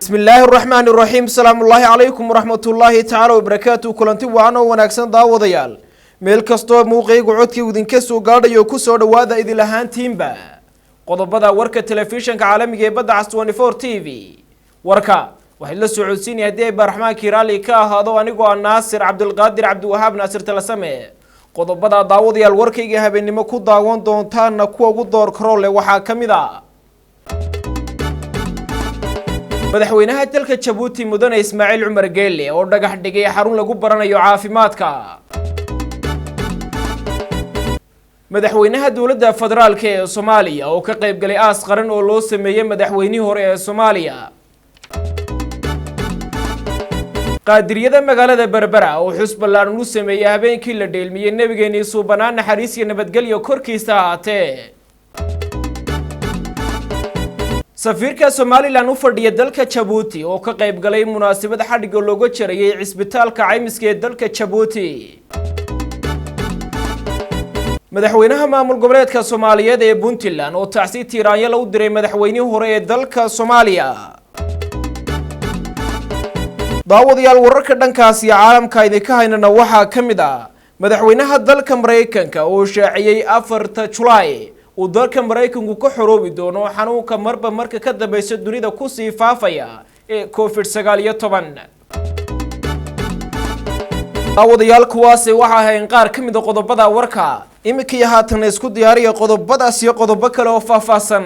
بسم الله الرحمن الرحيم السلام الله عليكم ورحمة الله تعالى وبركاته كلنتي وعنا ونكسن داوديال ميل كستو موقعي قعودكي ودين كسو قادة يوكسو دوادا إذي لهان تيمبا قضبادا وركا تلفزيون كعالمي بدا عس 24 تي في وركا وحيلا السعودسين يهدي برحمن كيرالي كاهادو وانيقو الناصر عبد القادر عبد الوهاب ناصر تلسمي قضبادا داوديال وركي هبين نمكو داوان دونتان نكو قدور كرولي وحا كميدا madaxweynaha dalka Djibouti mudane Ismaaciil Cumar Geelle oo dhagax dhigay xarun lagu baranayo caafimaadka madaxweynaha dawladda federaalka ee Soomaaliya oo ka qayb galay aas qaran oo loo sameeyay madaxweynihii hore ee Soomaaliya qaadiriyada magaalada Berbera oo xusballaan u sameeyay habeenkii la dheelmiyay nabigeena suubanaan naxariis iyo nabadgelyo korkiisa ahaatee safiirka Somaliland u fadhiya dalka Djibouti oo ka qayb galay munaasabad xadhiga looga jarayay cisbitaalka caymiska ee dalka Djibouti madaxweynaha maamul goboleedka Soomaaliyeed ee Puntland oo tacsiid tiiraanyada u diray madaxweynihii hore ee dalka Soomaaliya daawadayaal wararka dhankaas iyo caalamka idinka haynana waxa kamid ah madaxweynaha dalka Mareykanka oo shaaciyay 4 July uu dalka Mareykanku ka xoroobi doono xanuunka marba marka ka dambaysa dunida ku sii faafaya ee COVID-19 daawadayaal kuwaasi waxa ahayn qaar ka mid ah qodobada warka imika haatan isku diyaariya qodobadaas iyo qodobo kale oo faahfaahsan